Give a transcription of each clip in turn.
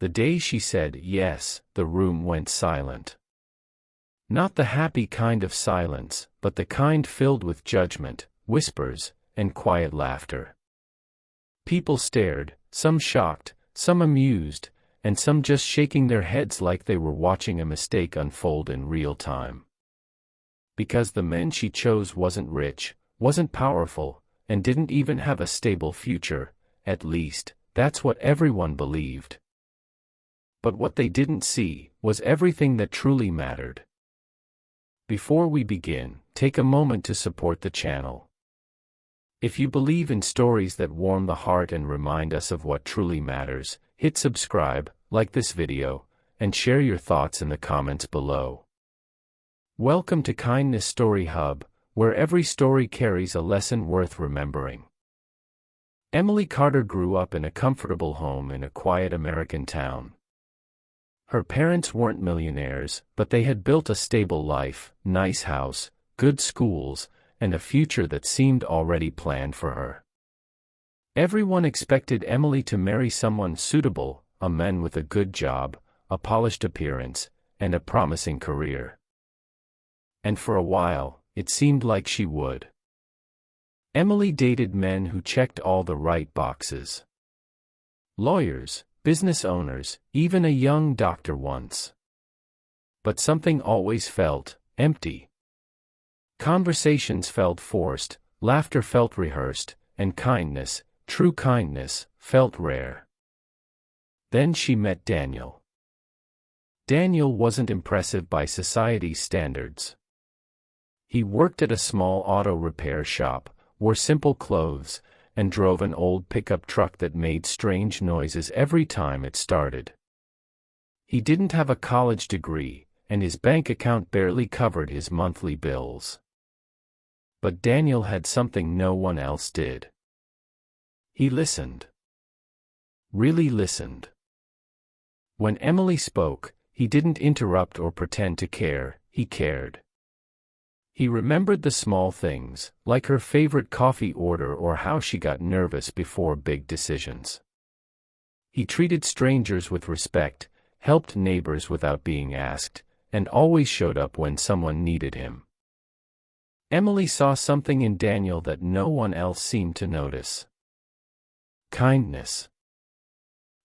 The day she said yes, the room went silent. Not the happy kind of silence, but the kind filled with judgment, whispers, and quiet laughter. People stared, some shocked, some amused, and some just shaking their heads like they were watching a mistake unfold in real time. Because the man she chose wasn't rich, wasn't powerful, and didn't even have a stable future, at least, that's what everyone believed. But what they didn't see was everything that truly mattered. Before we begin, take a moment to support the channel. If you believe in stories that warm the heart and remind us of what truly matters, hit subscribe, like this video, and share your thoughts in the comments below. Welcome to Kindness Story Hub, where every story carries a lesson worth remembering. Emily Carter grew up in a comfortable home in a quiet American town. Her parents weren't millionaires, but they had built a stable life, nice house, good schools, and a future that seemed already planned for her. Everyone expected Emily to marry someone suitable, a man with a good job, a polished appearance, and a promising career. And for a while, it seemed like she would. Emily dated men who checked all the right boxes. Lawyers, business owners, even a young doctor once. But something always felt empty. Conversations felt forced, laughter felt rehearsed, and kindness, true kindness, felt rare. Then she met Daniel. Daniel wasn't impressive by society's standards. He worked at a small auto repair shop, wore simple clothes, and drove an old pickup truck that made strange noises every time it started. He didn't have a college degree, and his bank account barely covered his monthly bills. But Daniel had something no one else did. He listened. Really listened. When Emily spoke, he didn't interrupt or pretend to care, he cared. He remembered the small things, like her favorite coffee order or how she got nervous before big decisions. He treated strangers with respect, helped neighbors without being asked, and always showed up when someone needed him. Emily saw something in Daniel that no one else seemed to notice. Kindness.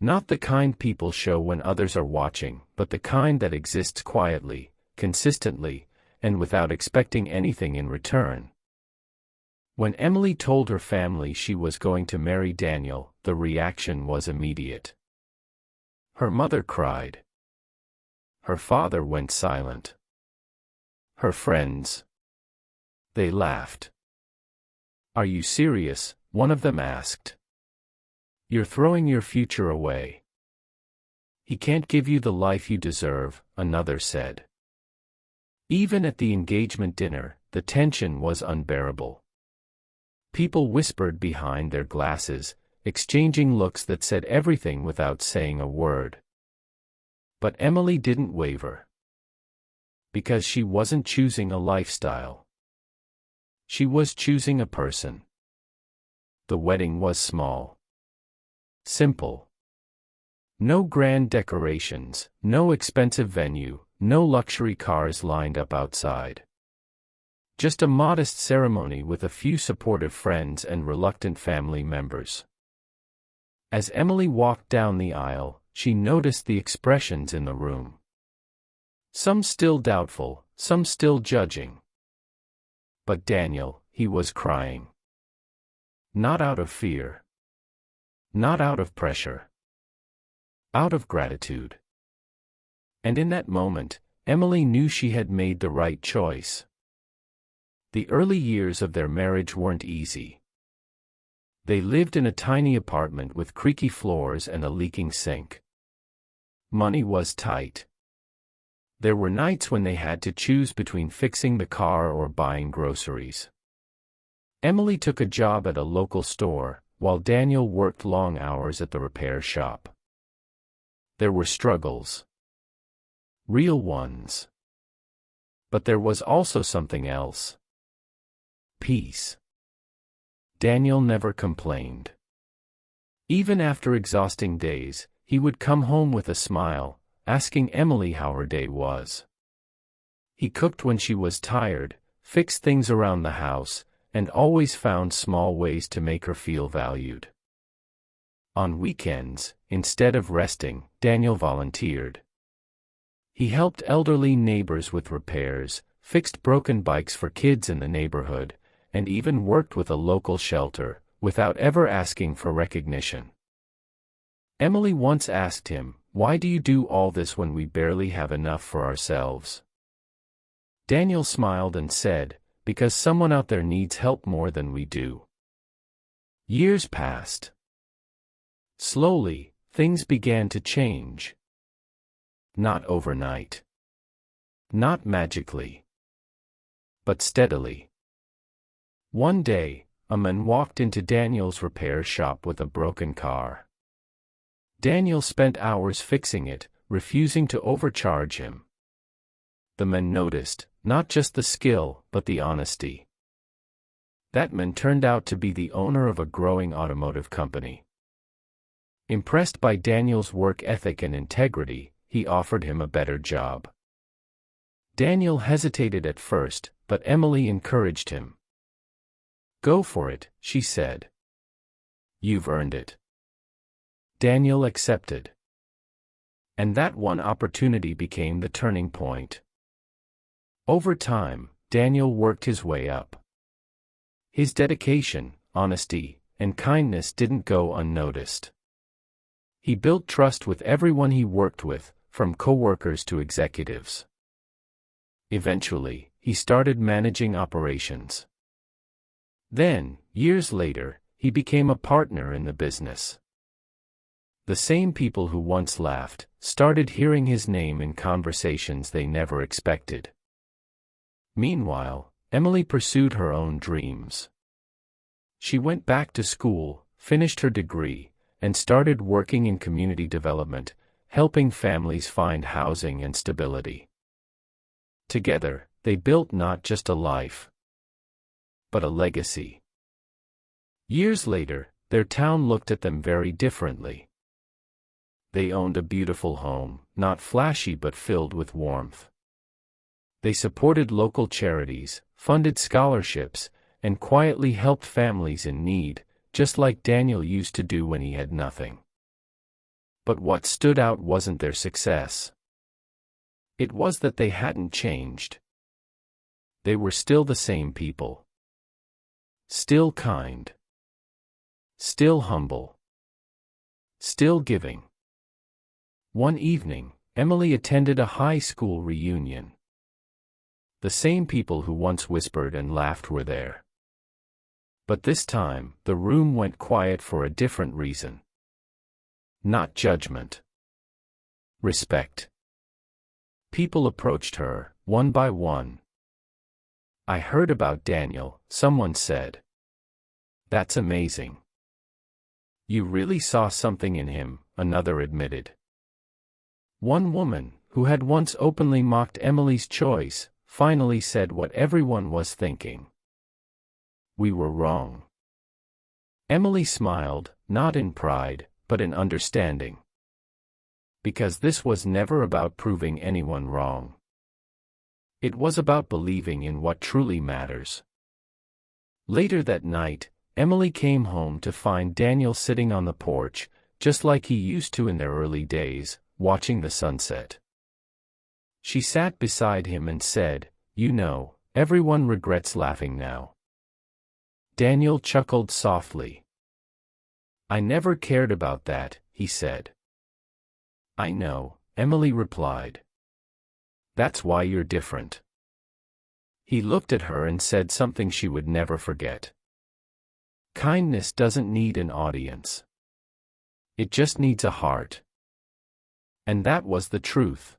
Not the kind people show when others are watching, but the kind that exists quietly, consistently, and without expecting anything in return. When Emily told her family she was going to marry Daniel, the reaction was immediate. Her mother cried. Her father went silent. Her friends. They laughed. "Are you serious?" one of them asked. "You're throwing your future away." "He can't give you the life you deserve," another said. Even at the engagement dinner, the tension was unbearable. People whispered behind their glasses, exchanging looks that said everything without saying a word. But Emily didn't waver. Because she wasn't choosing a lifestyle. She was choosing a person. The wedding was small. Simple. No grand decorations, no expensive venue, no luxury cars lined up outside. Just a modest ceremony with a few supportive friends and reluctant family members. As Emily walked down the aisle, she noticed the expressions in the room. Some still doubtful, some still judging. But Daniel, he was crying. Not out of fear. Not out of pressure. Out of gratitude. And in that moment, Emily knew she had made the right choice. The early years of their marriage weren't easy. They lived in a tiny apartment with creaky floors and a leaking sink. Money was tight. There were nights when they had to choose between fixing the car or buying groceries. Emily took a job at a local store, while Daniel worked long hours at the repair shop. There were struggles. Real ones. But there was also something else. Peace. Daniel never complained. Even after exhausting days, he would come home with a smile, asking Emily how her day was. He cooked when she was tired, fixed things around the house, and always found small ways to make her feel valued. On weekends, instead of resting, Daniel volunteered. He helped elderly neighbors with repairs, fixed broken bikes for kids in the neighborhood, and even worked with a local shelter, without ever asking for recognition. Emily once asked him, "Why do you do all this when we barely have enough for ourselves?" Daniel smiled and said, "Because someone out there needs help more than we do." Years passed. Slowly, things began to change. Not overnight. Not magically. But steadily. One day, a man walked into Daniel's repair shop with a broken car. Daniel spent hours fixing it, refusing to overcharge him. The man noticed, not just the skill, but the honesty. That man turned out to be the owner of a growing automotive company. Impressed by Daniel's work ethic and integrity, he offered him a better job. Daniel hesitated at first, but Emily encouraged him. "Go for it," she said. "You've earned it." Daniel accepted. And that one opportunity became the turning point. Over time, Daniel worked his way up. His dedication, honesty, and kindness didn't go unnoticed. He built trust with everyone he worked with, from coworkers to executives. Eventually, he started managing operations. Then, years later, he became a partner in the business. The same people who once laughed started hearing his name in conversations they never expected. Meanwhile, Emily pursued her own dreams. She went back to school, finished her degree, and started working in community development, helping families find housing and stability. Together, they built not just a life, but a legacy. Years later, their town looked at them very differently. They owned a beautiful home, not flashy but filled with warmth. They supported local charities, funded scholarships, and quietly helped families in need, just like Daniel used to do when he had nothing. But what stood out wasn't their success. It was that they hadn't changed. They were still the same people. Still kind. Still humble. Still giving. One evening, Emily attended a high school reunion. The same people who once whispered and laughed were there. But this time, the room went quiet for a different reason. Not judgment. Respect. People approached her, one by one. "I heard about Daniel," someone said. "That's amazing." "You really saw something in him," another admitted. One woman, who had once openly mocked Emily's choice, finally said what everyone was thinking. "We were wrong." Emily smiled, not in pride, but in understanding. Because this was never about proving anyone wrong. It was about believing in what truly matters. Later that night, Emily came home to find Daniel sitting on the porch, just like he used to in their early days, watching the sunset. She sat beside him and said, "You know, everyone regrets laughing now." Daniel chuckled softly. "I never cared about that," he said. "I know," Emily replied. "That's why you're different." He looked at her and said something she would never forget. "Kindness doesn't need an audience. It just needs a heart." And that was the truth.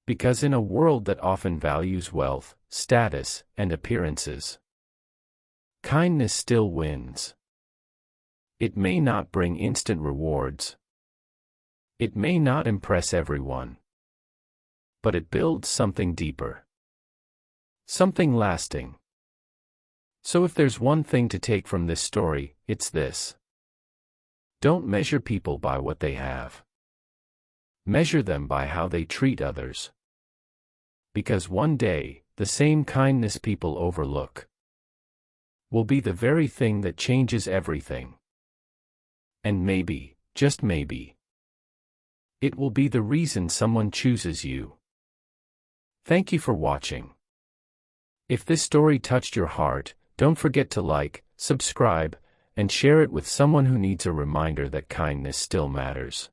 Because in a world that often values wealth, status, and appearances, kindness still wins. It may not bring instant rewards. It may not impress everyone. But it builds something deeper. Something lasting. So if there's one thing to take from this story, it's this. Don't measure people by what they have. Measure them by how they treat others. Because one day, the same kindness people overlook will be the very thing that changes everything. And maybe, just maybe, it will be the reason someone chooses you. Thank you for watching. If this story touched your heart, don't forget to like, subscribe, and share it with someone who needs a reminder that kindness still matters.